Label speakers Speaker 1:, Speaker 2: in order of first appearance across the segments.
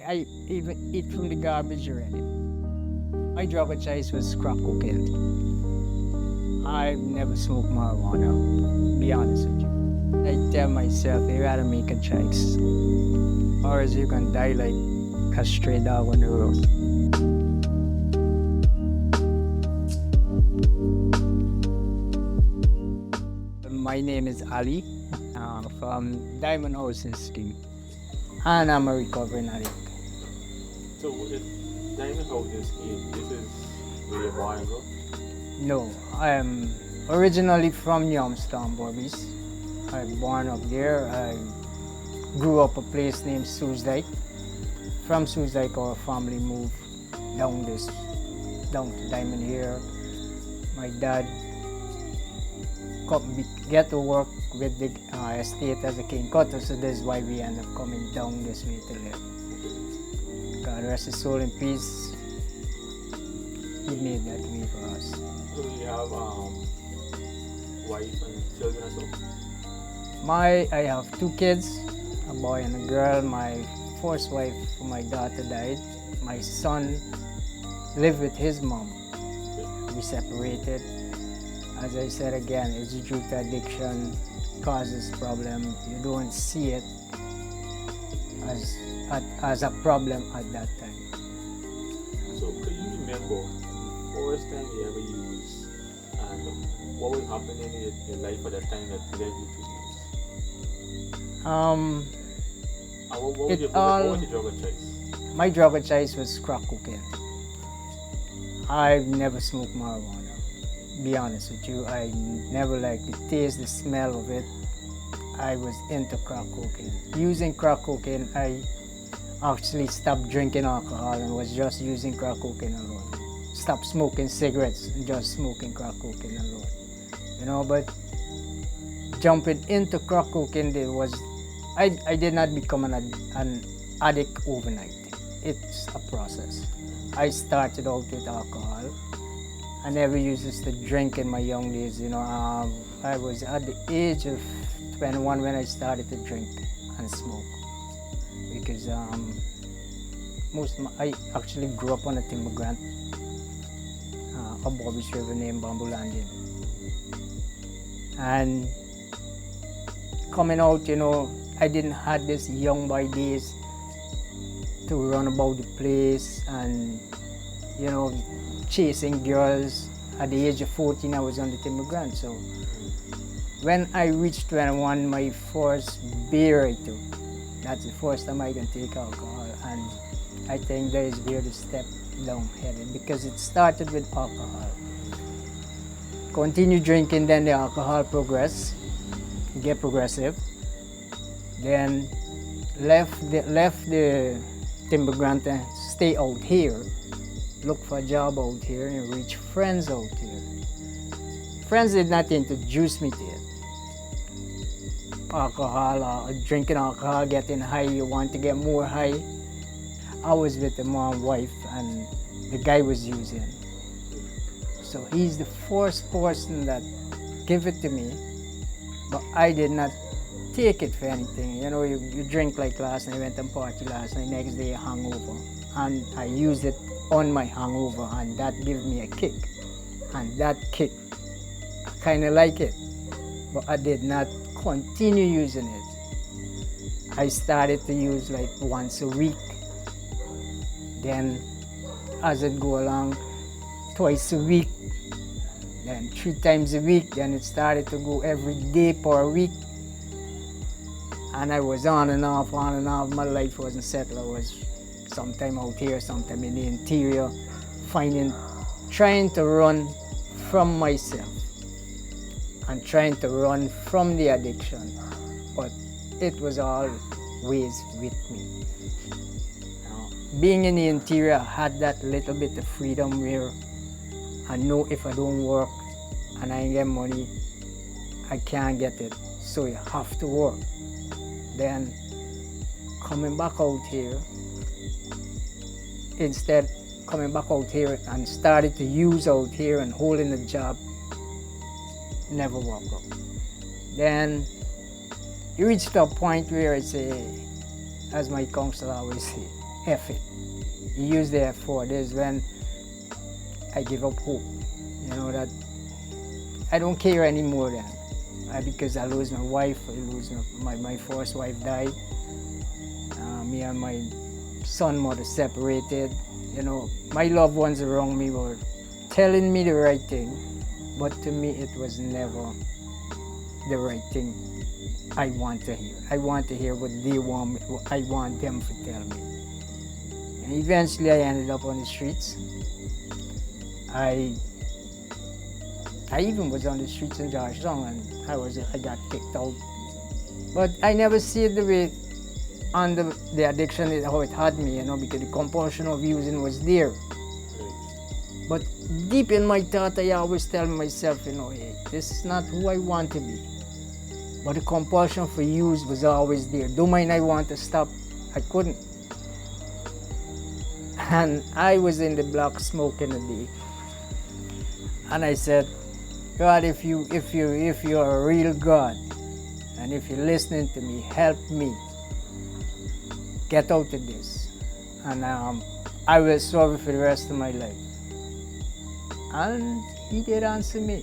Speaker 1: I even eat from the garbage already. My drug of choice was crack cocaine. I've never smoked marijuana, be honest with you. I tell myself, you gotta make a choice, or else you can die like a stray dog on the road. My name is Ali, from Diamond Housing Scheme, and I'm a recovering addict.
Speaker 2: So with Diamond Housing Scheme, this is where you're born, bro?
Speaker 1: No, I am originally from Youngstown, Bobbies. I was born up there. I grew up a place named 𝐬𝐴𝐳. From 𝐬𝐴𝐳, our family moved down to Diamond here. My dad get to work with the estate as a 𝐫𝐞𝐜𝐜, so that's why we end up coming down this way to live. God rest his soul in peace. He made that way for us.
Speaker 2: So you have wife and children or so?
Speaker 1: I have 2 kids, a boy and a girl. My first wife for my daughter died. My son lived with his mom. We separated. As I said again, it's due to addiction, causes problem. You don't see it as a problem at that time.
Speaker 2: So could you remember the first time you ever used, and what was happening in your life at that time that led you to use? What was your drug of choice?
Speaker 1: My drug of choice was crack cocaine. I've never smoked marijuana. Be honest with you, I never liked the taste, the smell of it. I was into crack cocaine. Using crack cocaine, I actually stopped drinking alcohol and was just using crack cocaine alone. Stopped smoking cigarettes and just smoking crack cocaine alone. You know, but jumping into crack cocaine, I did not become an addict overnight. It's a process. I started out with alcohol. I never used to drink in my young days, you know. I was at the age of 21 when I started to drink and smoke. Because I actually grew up on a timber grant, a Bobbies River named Bamboo Landing. And coming out, you know, I didn't have this young boy days to run about the place and, you know, chasing girls. At the age of 14, I was on the timber grant. So when I reached 21, my first beer I took, that's the first time I can take alcohol. And I think that is where the step down headed, because it started with alcohol. Continue drinking, then the alcohol get progressive. Then left the timber grant and stay out here. Look for a job out here and reach friends out here. Friends did not introduce me to it. Alcohol, drinking alcohol, getting high, you want to get more high. I was with the mom, wife, and the guy was using. So he's the first person that gave it to me, but I did not take it for anything. You know, you drink like last night, went and party last night, next day hangover. And I used it on my hangover, and that gave me a kick. And that kick, I kind of like it, but I did not continue using it. I started to use like once a week. Then as it go along, twice a week, then 3 times a week. Then it started to go every day for a week. And I was on and off. My life wasn't settled. I was sometime out here, sometime in the interior, trying to run from myself and trying to run from the addiction, but it was always with me. Being in the interior, I had that little bit of freedom where I know if I don't work and I ain't get money, I can't get it, so you have to work. Then coming back out here, instead coming back out here and started to use out here and holding a job, never work out. Then you reach to a point where I say, as my counselor always say, F it. You use the F4. There's when I give up hope. You know, that I don't care anymore then. Because I lose my wife, I lose my first wife died. Me and my son mother separated. You know, my loved ones around me were telling me the right thing, but to me it was never the right thing I want to hear. I want to hear what they want me, what I want them to tell me. And eventually I ended up on the streets. I even was on the streets in Georgetown and I got kicked out. But I never see it the way under the addiction, how it had me, you know, because the compulsion of using was there. But deep in my thought, I always tell myself, you know, hey, this is not who I want to be. But the compulsion for use was always there. Don't mind I want to stop, I couldn't. And I was in the block smoking a day. And I said, God, if you're a real God, and if you're listening to me, help me get out of this. And I will serve for the rest of my life. And he did answer me.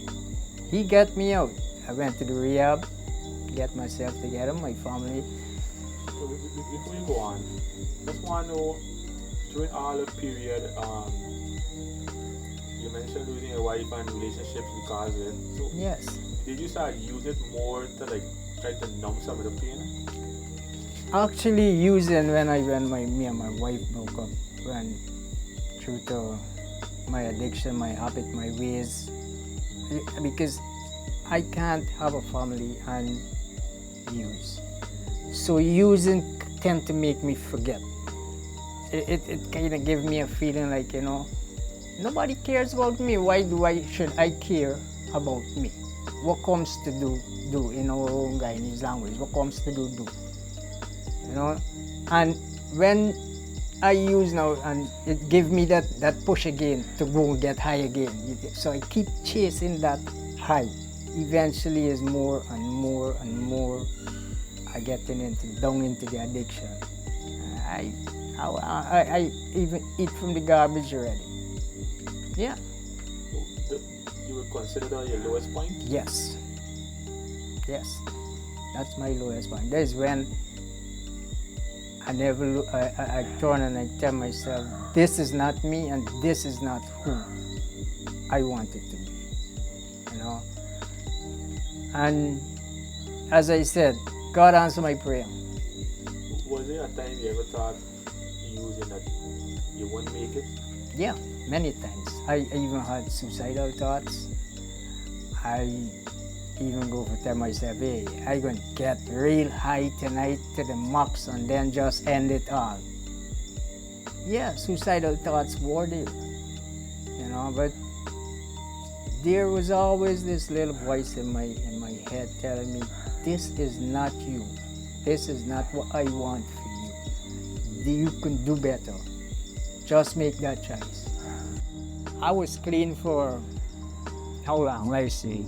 Speaker 1: He got me out. I went to the rehab, get myself together, my family.
Speaker 2: So before you go on, just want to know, during all the period, you mentioned losing your wife and relationships because of it. So
Speaker 1: yes.
Speaker 2: Did you start use it more to like try to numb some of the pain?
Speaker 1: Actually using when me and my wife broke up, when due to my addiction, my habit, my ways, because I can't have a family and use. So using tend to make me forget. It kind of gives me a feeling like, you know, nobody cares about me. Should I care about me? What comes to do in our own Guyanese language? What comes to do? You know, and when I use now, and it gives me that push again to go and get high again. So I keep chasing that high. Eventually, is more and more and more I getting down into the addiction. I even eat from the garbage already. Yeah.
Speaker 2: So you would consider that your lowest point?
Speaker 1: Yes. Yes. That's my lowest point. That is when I never look, I turn and I tell myself, this is not me and this is not who I wanted to be, you know. And as I said, God answered my prayer.
Speaker 2: Was there a time you ever thought using that you wouldn't make it?
Speaker 1: Yeah, many times. I even had suicidal thoughts. I even go to tell myself, hey, I'm going to get real high tonight to the max and then just end it all. Yeah, suicidal thoughts were there, you know, but there was always this little voice in my head telling me, this is not you. This is not what I want for you. You can do better. Just make that choice. I was clean for how long? Let's see.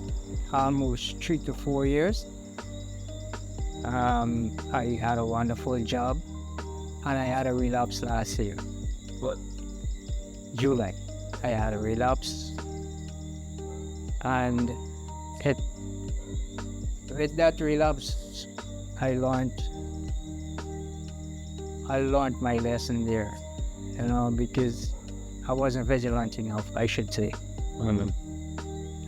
Speaker 1: Almost 3 to 4 years. I had a wonderful job, and I had a relapse last year. But July, I had a relapse, and with that relapse, I learned my lesson there, you know, because I wasn't vigilant enough, I should say.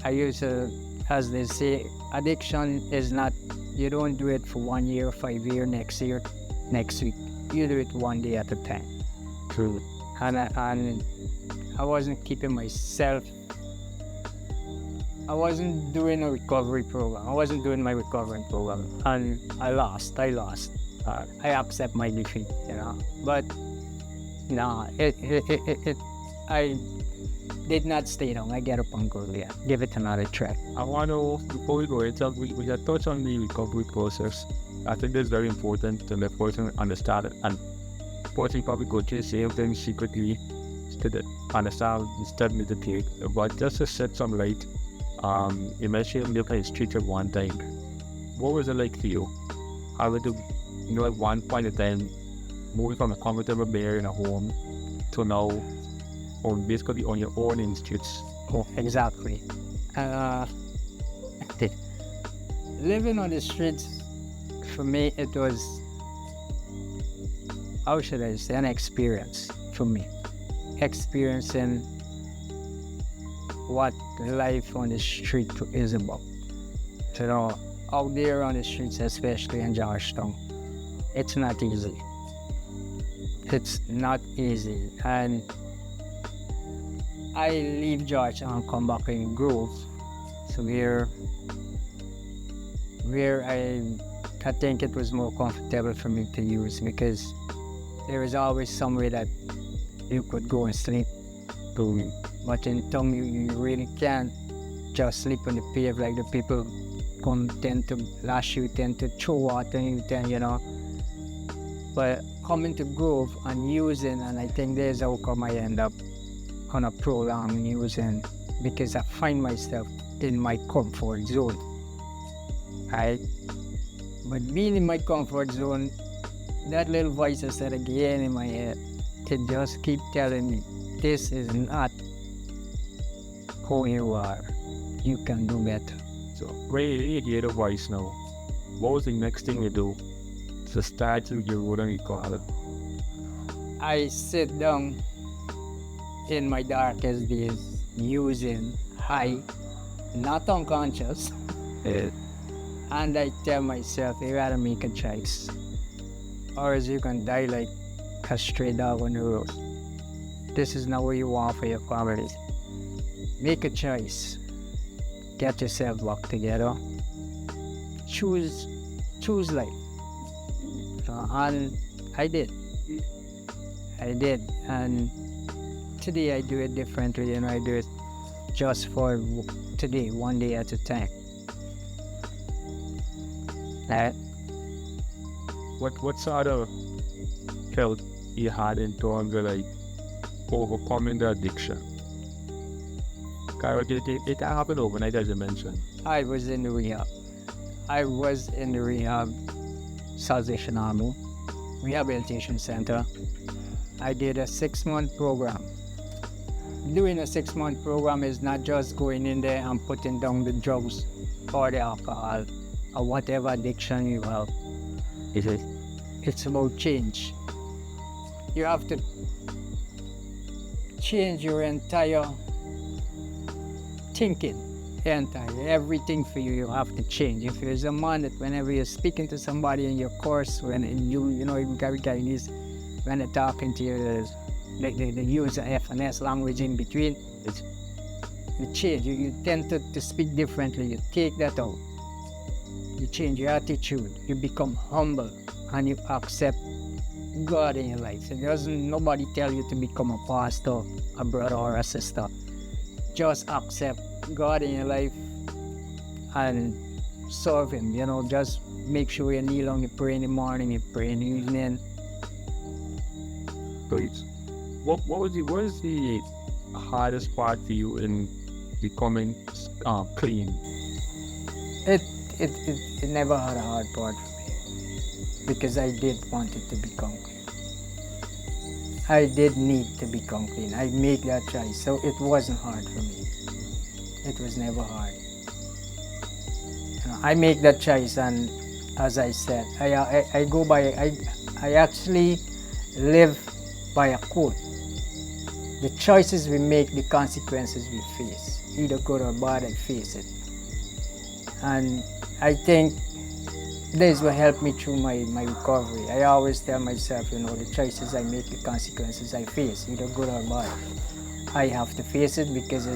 Speaker 1: I used to, as they say, addiction is not, you don't do it for 1 year, 5 years, next week. You do it one day at a time.
Speaker 2: True.
Speaker 1: And I wasn't keeping myself, I wasn't doing a recovery program. I wasn't doing my recovery program. And I lost. I accept my defeat, you know. But no, I did not stay down. I get up and go there. Give it another try.
Speaker 2: I want to, before we go into, we had touched on the recovery process. I think it's very important to let person understand it. And person probably go through the same thing secretly to understand the step to take. But just to set some light, you mentioned you played street at one time. What was it like for you? How did you, at one point in time, moving from a comfortable bear in a home to now basically on your own in streets.
Speaker 1: Oh, exactly. Living on the streets, for me, it was, how should I say, an experience for me. Experiencing what life on the street is about. You know, out there on the streets, especially in Georgetown, it's not easy. It's not easy. And I leave Georgetown and come back in Grove. So where I think it was more comfortable for me to use, because there is always somewhere that you could go and sleep. But in town you really can't just sleep on the pave like the people tend to lash you, tend to throw water on you, you know. But coming to Grove and using, and I think there's how come I end up on a prolonged using, because I find myself in my comfort zone. Right? But being in my comfort zone, that little voice I said again in my head, it just keep telling me, this is not who you are. You can do better.
Speaker 2: So when you hear the voice now, what was the next thing you do to start to your road and recall it?
Speaker 1: I sit down in my darkest days using high, not unconscious, and I tell myself, you gotta make a choice, or else you can die like a stray dog on the road. This is not what you want for your family. Make a choice. Get yourself back together. Choose life. And I did. And today I do it differently. You know, I do it just for today, one day at a time. Right?
Speaker 2: What sort of help you had in terms of like overcoming the addiction? Carol, it happened overnight, as you mentioned.
Speaker 1: I was in the rehab. Salvation Army Rehabilitation Center. I did a 6-month program. Doing a 6-month program is not just going in there and putting down the drugs or the alcohol or whatever addiction you have. It's about change. You have to change your entire thinking, everything for you. You have to change. If you're a man that whenever you're speaking to somebody in your course, when they're talking to you, they use the F and S language in between. You change. You tend to speak differently. You take that out. You change your attitude. You become humble and you accept God in your life. It doesn't nobody tell you to become a pastor, a brother or a sister. Just accept God in your life and serve Him. You know, just make sure you kneel down, you pray in the morning, you pray in the evening.
Speaker 2: Great. What is the hardest part for you in becoming clean?
Speaker 1: It never had a hard part for me, because I did want it to become clean. I did need to become clean. I made that choice, so it wasn't hard for me. It was never hard. I make that choice, and as I said, I go by, I actually live by a quote. The choices we make, the consequences we face. Either good or bad, I face it. And I think this will help me through my recovery. I always tell myself, you know, the choices I make, the consequences I face, either good or bad. I have to face it because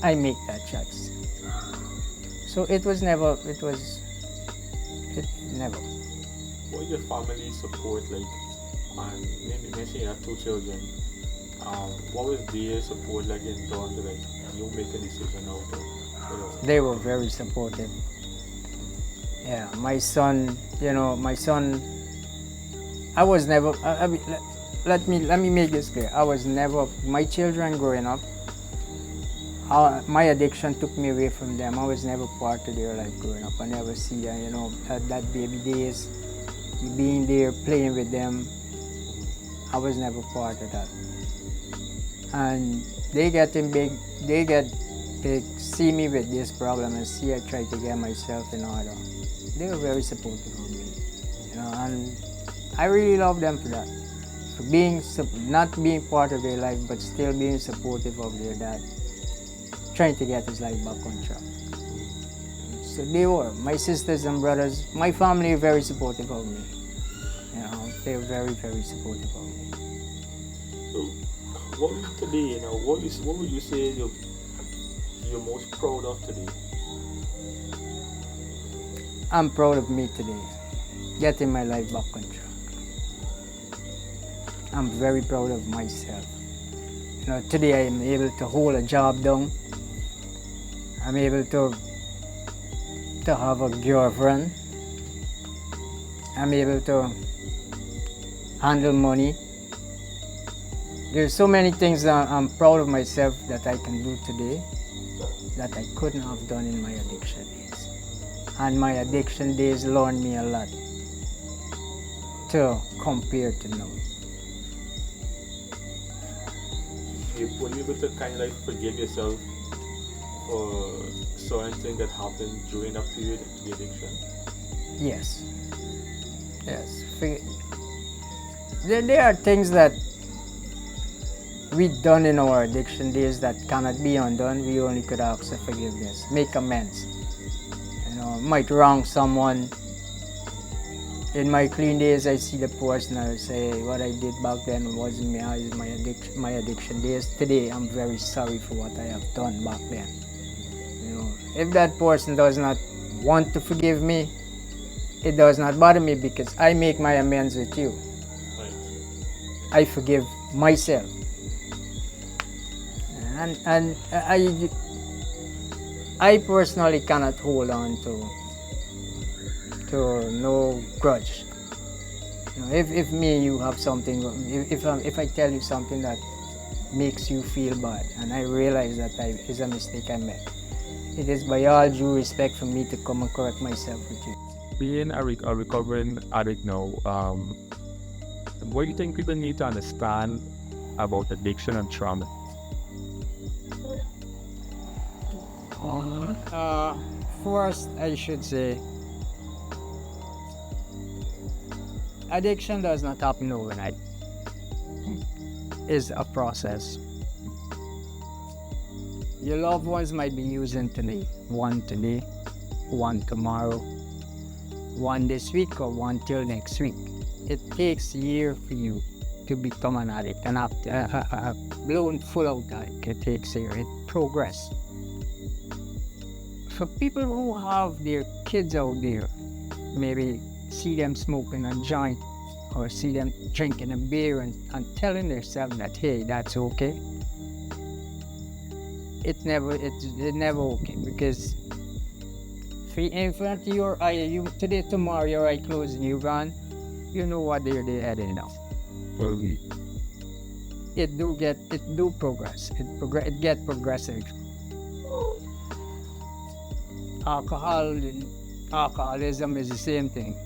Speaker 1: I make that choice. So it never.
Speaker 2: What is your family support like? And maybe mention you have 2 children. What was their support like in terms of like you make a decision out of?
Speaker 1: They were very supportive. Yeah, my son, I was never, let me make this clear. I was never, my children growing up, my addiction took me away from them. I was never part of their life growing up. I never see them, that baby days, being there, playing with them, I was never part of that. And they see me with this problem and see I try to get myself in order. They were very supportive of me, and I really love them for that. For not being part of their life, but still being supportive of their dad, trying to get his life back on track. So they were, my sisters and brothers, my family are very supportive of me. They're very, very supportive of me.
Speaker 2: So, what today, what would you say you're most proud of today?
Speaker 1: I'm proud of me today, getting my life back on track. I'm very proud of myself. Today I am able to hold a job down. I'm able to have a girlfriend. I'm able to handle money. There's so many things that I'm proud of myself that I can do today that I couldn't have done in my addiction days. And my addiction days learned me a lot to compare to now.
Speaker 2: Were you able to kind of like forgive yourself for certain things that happened during that period of the addiction?
Speaker 1: Yes. There are things that we done in our addiction days that cannot be undone. We only could ask for forgiveness, make amends. Might wrong someone. In my clean days, I see the person and I say, what I did back then wasn't me, it was my addiction days. Today, I'm very sorry for what I have done back then. If that person does not want to forgive me, it does not bother me because I make my amends with you.
Speaker 2: Right.
Speaker 1: I forgive myself. And I personally cannot hold on to no grudge. If me and you have something, if I tell you something that makes you feel bad and I realize that is a mistake I made, it is by all due respect for me to come and correct myself with you.
Speaker 2: Being a recovering addict now, what do you think people need to understand about addiction and trauma?
Speaker 1: First, I should say, addiction does not happen overnight. It's a process. Your loved ones might be using today, one tomorrow, one this week, or one till next week. It takes a year for you to become an addict, a blown full out addict. It takes a year. It progress. For people who have their kids out there, maybe see them smoking a joint or see them drinking a beer and telling themselves that, hey, that's okay. It's never okay, because in front of your eye, today, tomorrow, your eye closed and you're gone, you know what they're heading now.
Speaker 2: Okay.
Speaker 1: It do progress. It get progressive. Alcoholism is the same thing.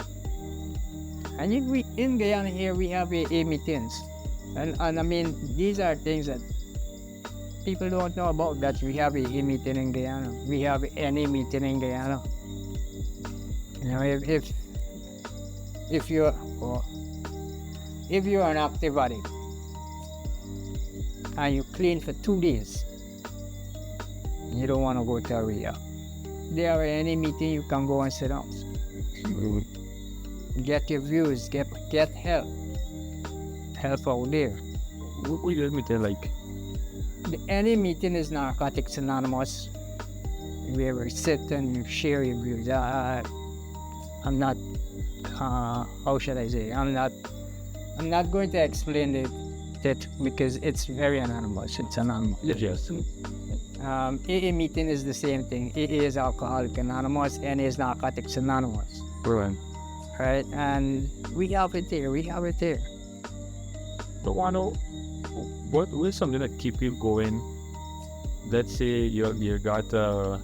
Speaker 1: And in Guyana here, we have 𝐬𝐴 and I mean, these are things that people don't know about, that we have 𝐬𝐴 in Guyana. We have 𝐴 in Guyana. If you're an active addict and you clean for 2 days, you don't want to go to a rehab, there are any meeting you can go and sit down. Get your views, get help out there.
Speaker 2: What do you mean, like?
Speaker 1: Any meeting is Narcotics Anonymous, where we sit and you share your views. I'm not, how should I say? I'm not going to explain it because it's very anonymous. It's anonymous.
Speaker 2: Yes.
Speaker 1: AA meeting is the same thing. AA is Alcoholic Anonymous, NA is Narcotics Anonymous.
Speaker 2: Brilliant.
Speaker 1: Right? And we have it here.
Speaker 2: But what is something that keep you going? Let's say you got a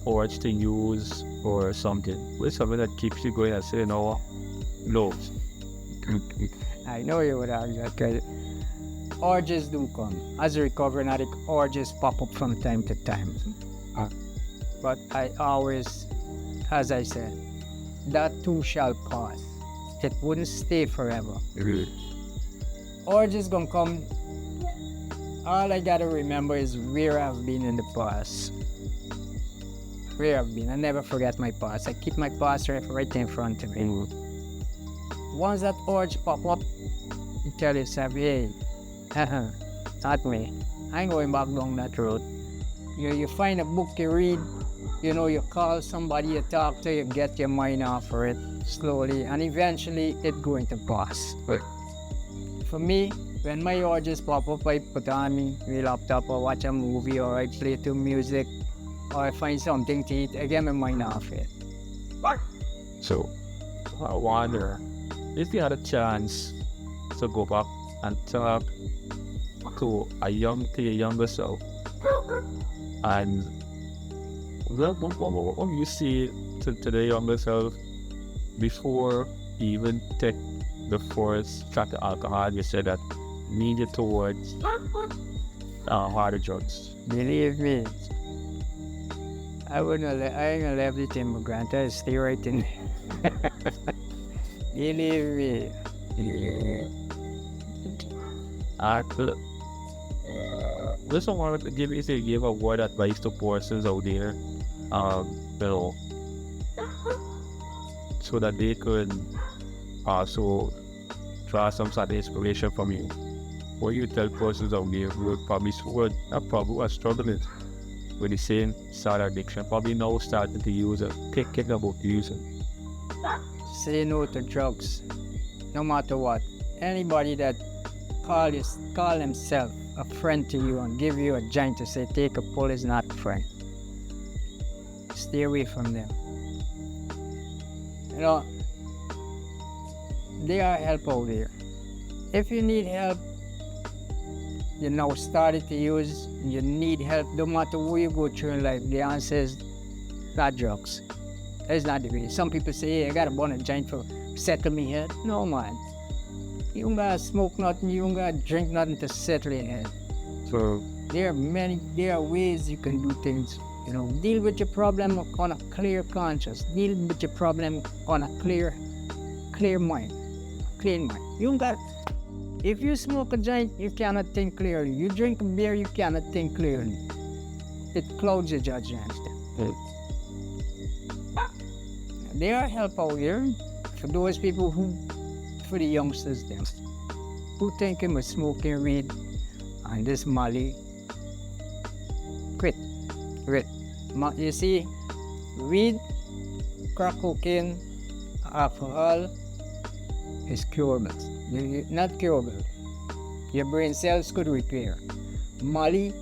Speaker 2: urge to use or something. What is something that keeps you going and say, no?
Speaker 1: I know you would argue that because urges do come. As a recovering addict, urges pop up from time to time. But I always, as I said, that too shall pass. It wouldn't stay forever. Urges gonna come. All I gotta remember is where I've been in the past. Where I've been. I never forget my past. I keep my past right in front of me. Once that urge pop up, you tell yourself, hey, not me. I ain't going back down that road. You find a book you read, you call somebody, you talk to, you get your mind off of it slowly, and eventually it's going to pass.
Speaker 2: Right.
Speaker 1: For me, when my urges pop up, I put on my laptop or watch a movie or I play to music or I find something to eat, I get my mind off it.
Speaker 2: So, I wonder if you had a chance to go back and talk to your younger self, and what you see to the younger self before you even take the first shot of alcohol, you said that needed towards harder drugs.
Speaker 1: Believe me, I ain't gonna leave it in my grant. I'll stay right in there. Believe me.
Speaker 2: This one wanted to give a word advice to persons out there, so that they could also draw some sort of inspiration from you. What you tell persons out there who are struggling with the same sort of addiction, probably now starting to use it, thinking about using.
Speaker 1: Say no to drugs, no matter what. Anybody that call himself a friend to you and give you a joint to say take a pull is not a friend. Stay away from them. There are help out there. If you need help, you now started to use, you need help, no matter what you go through in life, the answer is not drugs. That's not the way. Some people say, hey, I gotta burn a joint for settle me head. No, man. You don't gotta smoke nothing, you don't gotta drink nothing to settle your head.
Speaker 2: So
Speaker 1: there are ways you can do things. Deal with your problem on a clear conscience. Deal with your problem on a clear mind. Clean mind. You don't got. If you smoke a joint, you cannot think clearly. You drink a beer, you cannot think clearly. It clouds your judgment. There are help out here for those people for the youngsters who thinking with smoking weed and this Molly. Quit. You see, weed, crack cocaine, alcohol is curable. Not curable. Your brain cells could repair. Molly,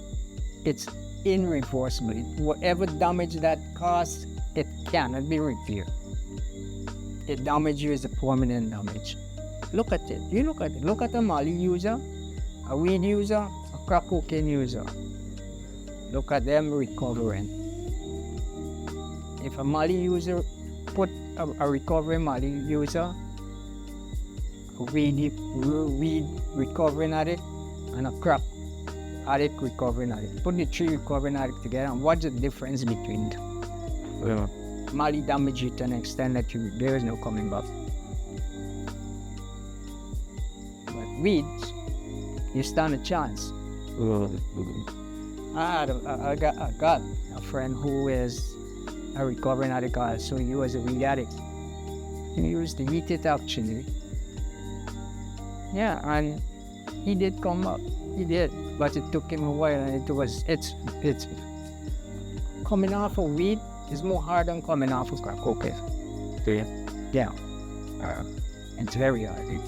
Speaker 1: it's irreversible. Whatever damage that caused, it cannot be repaired. It damages you is a permanent damage. Look at it. Look at a Molly user, a weed user, a crack cocaine user. Look at them recovering. If a Molly user put a recovering Molly user, a weed recovering addict, and a crack addict recovering addict, put the three recovering addicts together and what's the difference between them?
Speaker 2: Yeah.
Speaker 1: Molly damage you to an extent that there is no coming back. But weed, you stand a chance. I got a friend who is a recovering addict, so he was a weed addict. He used to eat it actually. Yeah, and he did come up. He did, but it took him a while, and it's coming off of weed is more hard than coming off of crack cocaine.
Speaker 2: yeah.
Speaker 1: Yeah, it's very hard.